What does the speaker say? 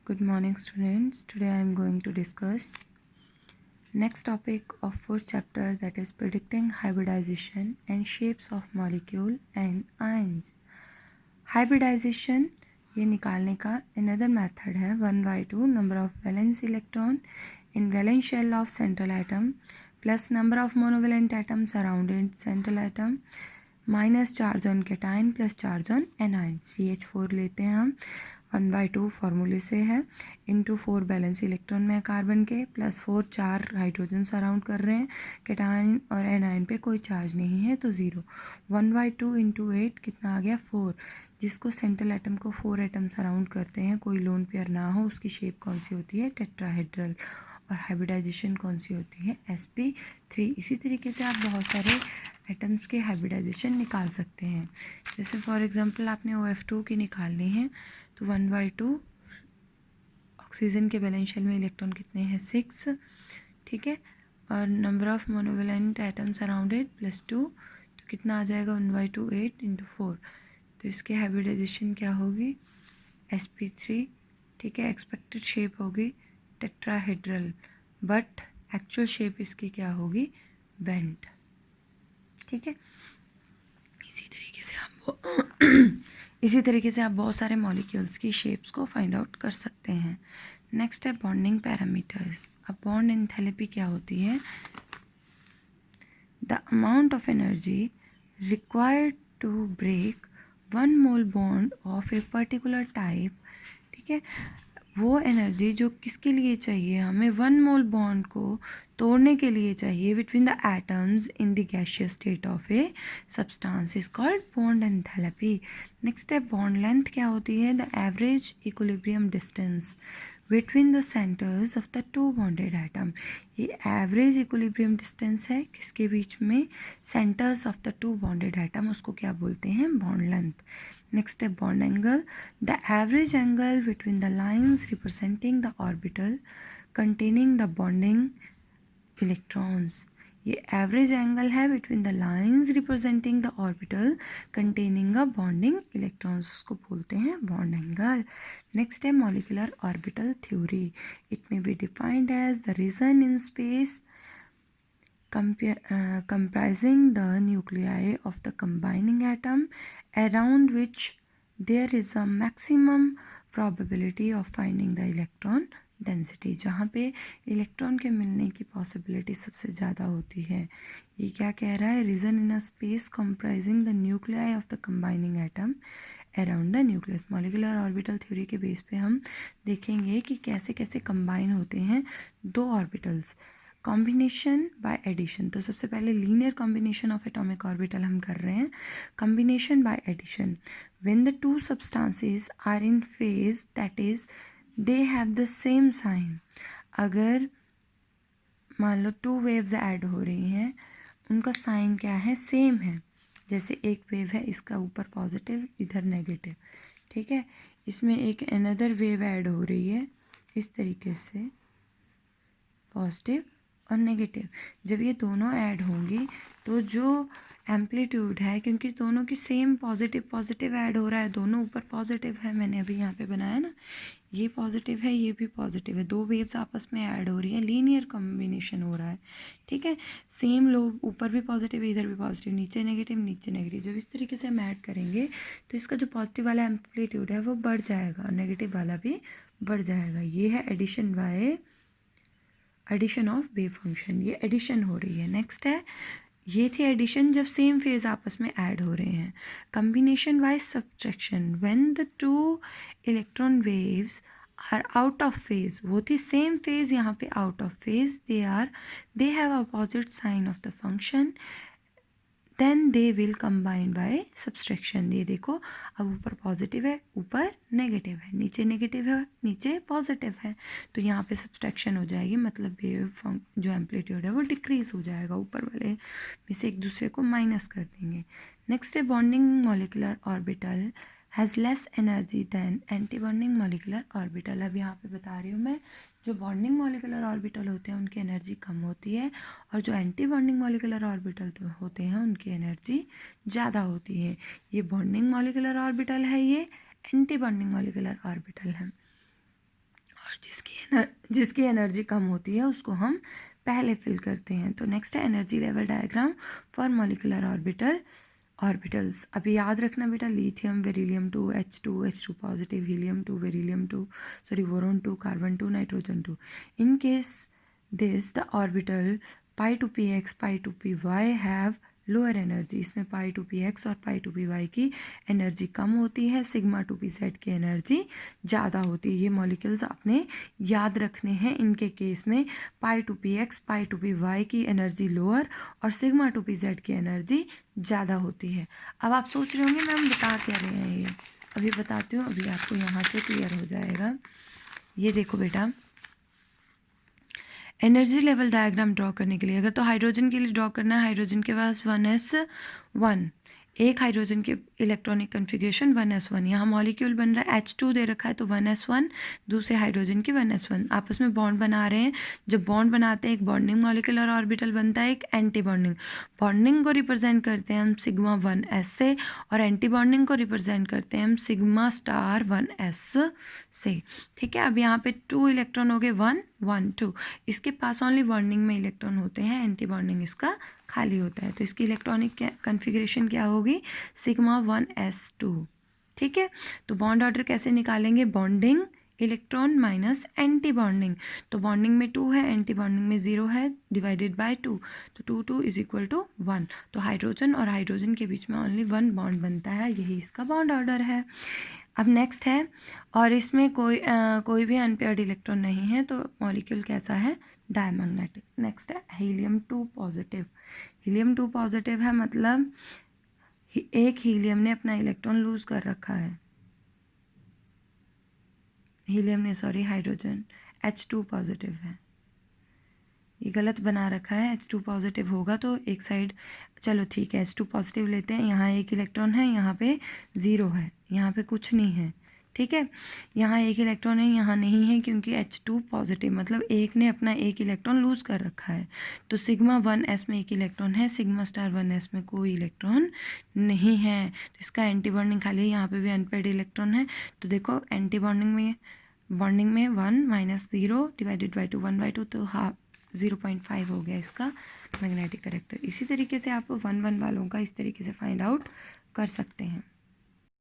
Good morning, students. Today I am going to discuss next topic of fourth chapter, that is predicting hybridization and shapes of molecule and ions. Hybridization ये निकालने का another method है 1/2 number of valence electron in valence shell of central atom plus number of monovalent atoms surrounding central atom minus charge on cation plus charge on A9 CH4 लेते हैं हम 1/2 फार्मूले से है इंटू 4 बैलेंस इलेक्ट्रॉन में carbon के plus 4 4 hydrogen surround कर रहे हैं कैटाइन और एनाइन पे कोई चार्ज नहीं है तो 0 1/2 इंटू 8 कितना आ गया 4 जिसको सेंट्रल एटम को 4 एटम सराउंड करते हैं कोई लोन पेयर ना हो उसकी शेप कौन सी होती है टेट्राहेड्रल और हाइब्रिडाइजेशन कौन सी होती है sp3। इसी तरीके से आप बहुत सारे एटम्स के हाइब्रिडाइजेशन निकाल सकते हैं। जैसे फॉर एग्जांपल आपने OF2 की निकालनी है तो 1/2 ऑक्सीजन के बैलेंस शेल में इलेक्ट्रॉन कितने हैं 6, ठीक है, और number of monovalent atom surrounded +2 तो कितना आ जाएगा 1/2 8 इंटू 4 तो इसके हाइब्रिडाइजेशन क्या होगी sp3, ठीक है। एक्सपेक्टेड शेप होगी टेट्राहेड्रल बट एक्चुअल शेप इसकी क्या होगी बेंट, ठीक है। इसी तरीके से आप बहुत सारे मॉलिक्यूल्स की शेप्स को फाइंड आउट कर सकते हैं। नेक्स्ट है बॉन्डिंग पैरामीटर्स। अब बॉन्ड एंथैल्पी क्या होती है the amount of energy required to break 1 mole bond of a particular type, ठीक है, वो एनर्जी जो किसके लिए चाहिए हमें 1 मोल बॉन्ड को तोड़ने के लिए चाहिए between the atoms in the gaseous state of a substance is called bond enthalpy. Next है बॉन्ड लेंथ क्या होती है the average equilibrium distance between the centres of the two bonded atom. ये एवरेज इक्विलिब्रियम डिस्टेंस है किसके बीच में centres of the two bonded atom, उसको क्या बोलते हैं बॉन्ड लेंथ। नेक्स्ट है bond angle the average angle between the lines representing the orbital containing the bonding electrons. ये एवरेज एंगल है between the lines representing the orbital containing a bonding electrons, उसको बोलते हैं बॉन्ड एंगल। नेक्स्ट है molecular orbital theory. It may be defined as the region in space comprising the nuclei of the combining atom around which there is a maximum probability of finding the electron density, जहाँ पे electron के मिलने की possibility सबसे ज़्यादा होती है। ये क्या कह रहा है region in a space comprising the nuclei of the combining atom around the nucleus. Molecular orbital theory के बेस पे हम देखेंगे कि कैसे कैसे कंबाइन होते हैं दो ऑर्बिटल्स। कॉम्बिनेशन बाय एडिशन, तो सबसे पहले linear combination of atomic orbital हम कर रहे हैं। Combination by addition when the two substances are in phase that is they have the same sign. अगर मान लो 2 वेव्स ऐड हो रही हैं उनका साइन क्या है सेम है, जैसे एक वेव है इसका ऊपर पॉजिटिव इधर नेगेटिव, ठीक है, इसमें एक अनदर वेव ऐड हो रही है इस तरीके से पॉजिटिव और नेगेटिव। जब ये दोनों ऐड होंगी तो जो एम्पलीट्यूड है, क्योंकि दोनों की सेम पॉजिटिव पॉजिटिव ऐड हो रहा है, दोनों ऊपर पॉजिटिव है, मैंने अभी यहाँ पे बनाया ना, ये पॉजिटिव है ये भी पॉजिटिव है, दो वेव्स आपस में ऐड हो रही है, लीनियर कॉम्बिनेशन हो रहा है, ठीक है। सेम लोग ऊपर भी पॉजिटिव इधर भी पॉजिटिव, नीचे नेगेटिव। जब इस तरीके से हम ऐड करेंगे तो इसका जो पॉजिटिव वाला एम्पलीट्यूड है वो बढ़ जाएगा और नेगेटिव वाला भी बढ़ जाएगा। ये है addition by addition of wave function, ये एडिशन हो रही है। नेक्स्ट है ये थी एडिशन जब सेम फेज आपस में ऐड हो रहे हैं। Combination by subtraction when the two electron waves are out of phase, वो थी सेम फेज यहाँ पे out of phase, they have opposite sign of the function then they will combine by subtraction. ये देखो अब ऊपर पॉजिटिव है ऊपर नेगेटिव है, नीचे नेगेटिव है नीचे पॉजिटिव है, तो यहाँ पे सब्सट्रैक्शन हो जाएगी, मतलब वेव जो एम्पलीट्यूड है वो डिक्रीज हो जाएगा, ऊपर वाले में से एक दूसरे को माइनस कर देंगे। नेक्स्ट है bonding molecular orbital has less energy than anti bonding molecular orbital. अब यहाँ पे बता रही हूँ मैं, जो बॉन्डिंग मॉलिक्यूलर ऑर्बिटल होते हैं उनकी एनर्जी कम होती है और जो एंटी बॉन्डिंग मॉलिक्यूलर ऑर्बिटल होते हैं उनकी एनर्जी ज़्यादा होती है। ये बॉन्डिंग मॉलिक्यूलर ऑर्बिटल है, ये एंटी बॉन्डिंग मॉलिक्यूलर ऑर्बिटल है। जिसकी एनर्जी कम होती है उसको हम पहले फिल करते हैं। तो नेक्स्ट है energy level diagram for molecular orbitals. अभी याद रखना बेटा, lithium beryllium 2 H2 positive, helium 2 beryllium 2 boron 2 carbon 2 nitrogen 2। In case this the orbital pi two p x pi two p y have lower energy. इसमें pi two p x और pi two p y की energy कम होती है, sigma two p z की energy ज़्यादा होती है। ये मॉलिक्यूल्स अपने याद रखने हैं। इनके केस में pi two p x pi two p y की एनर्जी लोअर और सिग्मा टू पी जेड की एनर्जी ज़्यादा होती है। अब आप सोच रहे होंगे मैम बता क्या रहे हैं ये, अभी बताती हूँ, अभी आपको यहाँ से क्लियर हो जाएगा। ये देखो बेटा, एनर्जी लेवल डायग्राम ड्रॉ करने के लिए अगर तो हाइड्रोजन के लिए ड्रॉ करना है, हाइड्रोजन के पास 1s1, एक हाइड्रोजन के इलेक्ट्रॉनिक कन्फिग्रेशन 1s1। यहाँ मॉलिक्यूल बन रहा है H2 दे रखा है तो 1s1, दूसरे हाइड्रोजन की 1s1, आपस में बॉन्ड बना रहे हैं। जब बॉन्ड बनाते हैं एक बॉन्डिंग मॉलिक्यूलर ऑर्बिटल बनता है, एक एंटी बॉन्डिंग। बॉन्डिंग को रिप्रेजेंट करते हैं हम सिग्मा 1s से और एंटी बॉन्डिंग को रिप्रेजेंट करते हैं हम सिग्मा स्टार 1s से। ठीक है, अब यहाँ पे 2 इलेक्ट्रॉन हो गए, 1 1 2। इसके पास ओनली बॉन्डिंग में इलेक्ट्रॉन होते हैं, एंटी बॉन्डिंग इसका खाली होता है। तो इसकी इलेक्ट्रॉनिक कन्फिग्रेशन क्या होगी, सिग्मा 1s2। ठीक है, तो बॉन्ड ऑर्डर कैसे निकालेंगे, bonding electron minus anti bonding. तो बॉन्डिंग में 2 है, एंटी बॉन्डिंग में 0 है, डिवाइडेड बाय 2, तो 2 2 इज इक्वल टू 1। तो हाइड्रोजन और हाइड्रोजन के बीच में ओनली 1 बॉन्ड बनता है, यही इसका बॉन्ड ऑर्डर है। अब नेक्स्ट है, और इसमें कोई भी अनपेयर्ड इलेक्ट्रॉन नहीं है, तो मॉलिक्यूल कैसा है, डायमैग्नेटिक। नेक्स्ट है हीलियम 2 पॉजिटिव। हीलियम 2 पॉजिटिव है मतलब एक हीलियम ने अपना इलेक्ट्रॉन लूज कर रखा है, हीलियम ने सॉरी हाइड्रोजन H2 पॉजिटिव है, ये गलत बना रखा है। H2 पॉजिटिव होगा तो एक साइड, चलो ठीक है H2 पॉजिटिव लेते हैं, यहाँ एक इलेक्ट्रॉन है, यहाँ पे 0 है, यहाँ पे कुछ नहीं है। ठीक है, यहाँ एक इलेक्ट्रॉन है, यहाँ नहीं है, क्योंकि H2 पॉजिटिव मतलब एक ने अपना एक इलेक्ट्रॉन लूज कर रखा है। तो सिग्मा 1s में एक इलेक्ट्रॉन है, सिग्मा स्टार 1s में कोई इलेक्ट्रॉन नहीं है, तो इसका एंटी बॉन्डिंग खाली है। यहाँ पे भी अनपेयर्ड इलेक्ट्रॉन है, तो देखो एंटी बॉन्डिंग में 1 माइनस 0 डिवाइडेड बाई 2 1/2, तो 0.5 हो गया इसका मैग्नेटिक करेक्टर। इसी तरीके से आप 1 1 वालों का इस तरीके से फाइंड आउट कर सकते हैं।